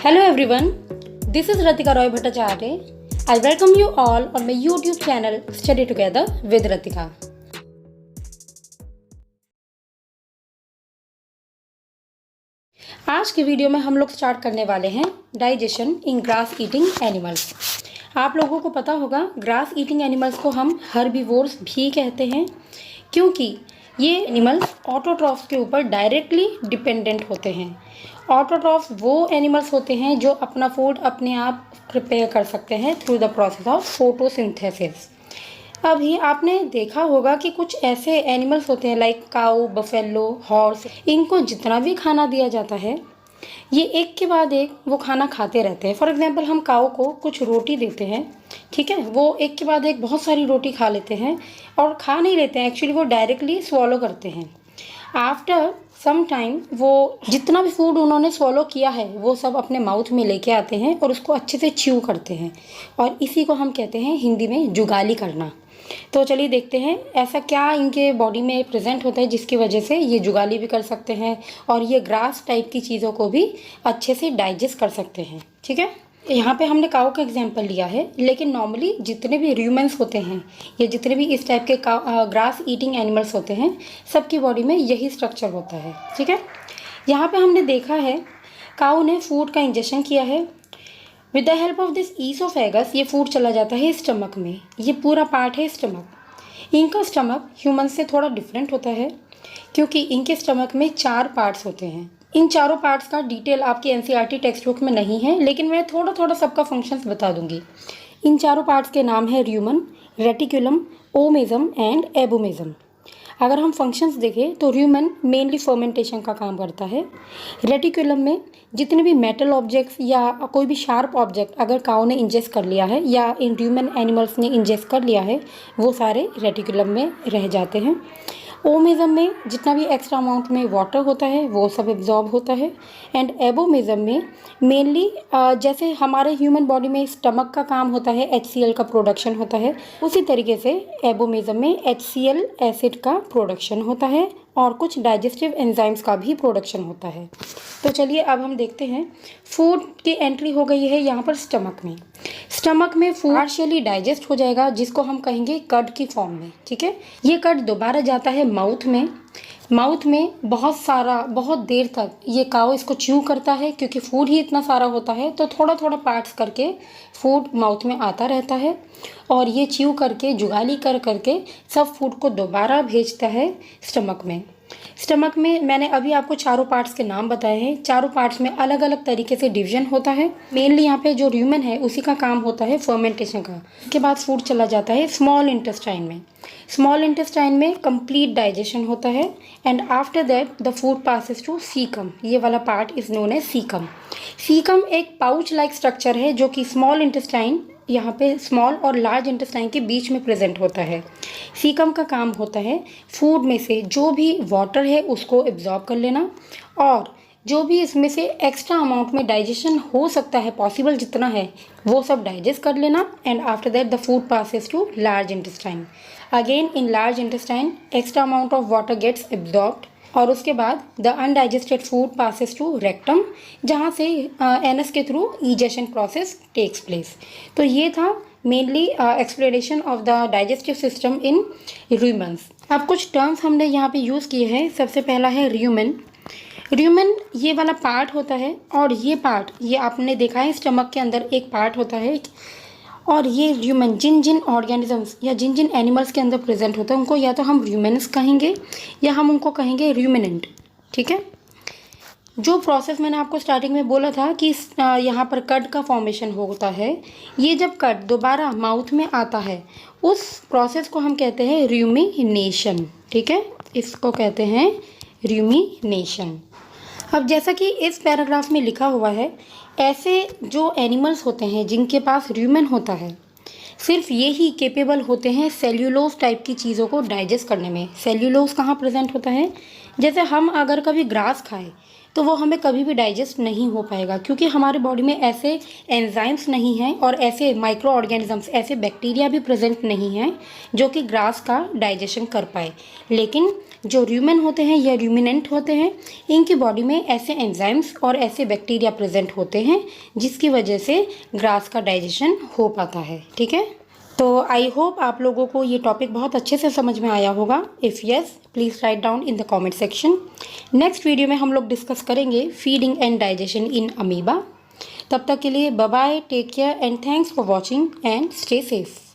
Hello everyone, this is Ratika Roy Bhattacharya. I welcome you all on my YouTube channel Study Together with Ratika. आज के video में हम लोग start करने वाले हैं डाइजेशन इन ग्रास ईटिंग एनिमल्स। आप लोगों को पता होगा ग्रास ईटिंग एनिमल्स को हम हर्बीवोर्स भी कहते हैं, क्योंकि ये एनिमल्स ऑटोट्रॉफ्स के ऊपर डायरेक्टली डिपेंडेंट होते हैं। ऑटोट्रॉफ्स वो एनिमल्स होते हैं जो अपना फूड अपने आप प्रिपेयर कर सकते हैं through the process of photosynthesis. अभी आपने देखा होगा कि कुछ ऐसे एनिमल्स होते हैं लाइक काऊ, बफेलो, हॉर्स, इनको जितना भी खाना दिया जाता है ये एक के बाद एक वो खाना खाते रहते हैं। फॉर एग्जांपल हम काऊ को कुछ रोटी देते हैं, ठीक है, वो एक के बाद एक बहुत सारी रोटी खा लेते हैं और खा नहीं लेते हैं, एक्चुअली वो डायरेक्टली स्वॉलो करते हैं। आफ्टर सम टाइम वो जितना भी फूड उन्होंने स्वॉलो किया है वो सब अपने माउथ में लेके आते हैं और उसको अच्छे से च्यू करते हैं, और इसी को हम कहते हैं हिंदी में जुगाली करना। तो चलिए देखते हैं ऐसा क्या इनके बॉडी में प्रेजेंट होता है जिसकी वजह से ये जुगाली भी कर सकते हैं और ये ग्रास टाइप की चीज़ों को भी अच्छे से डाइजेस्ट कर सकते हैं। ठीक है, यहाँ पे हमने काऊ का एग्जांपल लिया है, लेकिन नॉर्मली जितने भी र्यूमेंस होते हैं या जितने भी इस टाइप के ग्रास ईटिंग एनिमल्स होते हैं सबकी बॉडी में यही स्ट्रक्चर होता है। ठीक है, यहाँ पे हमने देखा है काऊ ने फूड का इंजेक्शन किया है। With the help of this oesophagus ये फूड चला जाता है स्टमक में। ये पूरा पार्ट है स्टमक। इनका स्टमक ह्यूमन से थोड़ा डिफरेंट होता है क्योंकि इनके स्टमक में 4 पार्ट्स होते हैं। इन चारों पार्ट्स का डिटेल आपकी एनसीईआरटी टेक्स्ट बुक में नहीं है, लेकिन मैं थोड़ा थोड़ा सबका फंक्शंस बता दूंगी। इन चारों पार्ट्स के नाम है र्यूमन, रेटिकुलम, ओमेजम एंड एबोमेजम। अगर हम फंक्शंस देखें तो र्यूमन मेनली फर्मेंटेशन का काम करता है। रेटिकुलम में जितने भी मेटल ऑब्जेक्ट्स या कोई भी शार्प ऑब्जेक्ट अगर काऊ ने इंजेस्ट कर लिया है या इन र्यूमन एनिमल्स ने इंजेस्ट कर लिया है वो सारे रेटिकुलम में रह जाते हैं। ओमेजम में जितना भी एक्स्ट्रा अमाउंट में वाटर होता है वो सब एब्जॉर्ब होता है। एंड एबोमेजम में मेनली जैसे हमारे ह्यूमन बॉडी में स्टमक का काम होता है, HCl का प्रोडक्शन होता है, उसी तरीके से एबोमेजम में HCl एसिड का प्रोडक्शन होता है और कुछ डाइजेस्टिव एंजाइम्स का भी प्रोडक्शन होता है। तो चलिए अब हम देखते हैं फूड की एंट्री हो गई है यहाँ पर स्टमक में। स्टमक में फूड पार्शियली डाइजेस्ट हो जाएगा जिसको हम कहेंगे कड की फॉर्म में। ठीक है, ये कड दोबारा जाता है माउथ में। माउथ में बहुत देर तक ये काऊ इसको च्यू करता है क्योंकि फूड ही इतना सारा होता है, तो थोड़ा थोड़ा पार्ट्स करके फूड माउथ में आता रहता है और ये च्यू करके जुगाली कर करके सब फूड को दोबारा भेजता है स्टमक में। स्टमक में मैंने अभी आपको चारों पार्ट्स के नाम बताए हैं। चारों पार्ट्स में अलग अलग तरीके से डिवीजन होता है। मेनली यहाँ पे जो र्यूमन है उसी का काम होता है फर्मेंटेशन का। उसके बाद फूड चला जाता है स्मॉल इंटेस्टाइन में। स्मॉल इंटेस्टाइन में कंप्लीट डाइजेशन होता है and after that the food passes to caecum. ये वाला part is known as caecum. Caecum एक पाउच लाइक स्ट्रक्चर है जो कि स्मॉल इंटेस्टाइन, यहाँ पे स्मॉल और लार्ज इंटेस्टाइन के बीच में प्रेजेंट होता है। सीकम का काम होता है फूड में से जो भी वाटर है उसको एब्जॉर्ब कर लेना और जो भी इसमें से एक्स्ट्रा अमाउंट में डाइजेशन हो सकता है, पॉसिबल जितना है वो सब डाइजेस्ट कर लेना। And after that the food passes to large intestine. Again in large intestine extra amount of water gets absorbed और उसके बाद the undigested food passes to rectum, जहाँ से एनस के through egestion process takes place. तो ये था mainly explanation of the digestive system in humans. अब कुछ टर्म्स हमने यहाँ पे यूज़ किए हैं। सबसे पहला है र्यूमन। र्यूमन ये वाला पार्ट होता है और ये पार्ट ये आपने देखा है स्टमक के अंदर एक पार्ट होता है, और ये र्यूमन जिन जिन ऑर्गेनिजम्स या जिन जिन एनिमल्स के अंदर प्रेजेंट होता है उनको या तो हम र्यूमेनस कहेंगे या हम उनको कहेंगे र्यूमिनेंट। ठीक है, जो प्रोसेस मैंने आपको स्टार्टिंग में बोला था कि यहाँ पर कड का फॉर्मेशन होता है, ये जब कड दोबारा माउथ में आता है उस प्रोसेस को हम कहते हैं र्यूमिनेशन। ठीक है, इसको कहते हैं र्यूमिनेशन। अब जैसा कि इस पैराग्राफ में लिखा हुआ है, ऐसे जो एनिमल्स होते हैं जिनके पास र्यूमन होता है सिर्फ ये ही केपेबल होते हैं सेल्यूलोज टाइप की चीज़ों को डाइजेस्ट करने में। सेल्यूलोज कहाँ प्रेजेंट होता है, जैसे हम अगर कभी ग्रास खाएं तो वो हमें कभी भी डाइजेस्ट नहीं हो पाएगा क्योंकि हमारे बॉडी में ऐसे एंजाइम्स नहीं हैं और ऐसे माइक्रो ऑर्गेनिजम्स, ऐसे बैक्टीरिया भी प्रेजेंट नहीं हैं जो कि ग्रास का डाइजेशन कर पाए। लेकिन जो र्यूमेन होते हैं या र्यूमिनेंट होते हैं, इनकी बॉडी में ऐसे एंजाइम्स और ऐसे बैक्टीरिया प्रेजेंट होते हैं जिसकी वजह से ग्रास का डाइजेशन हो पाता है। ठीक है, तो आई होप आप लोगों को ये टॉपिक बहुत अच्छे से समझ में आया होगा। If yes, please write down in the comment section. Next video में हम लोग डिस्कस करेंगे feeding and digestion in amoeba. तब तक के लिए bye bye, take care and thanks for watching and stay safe.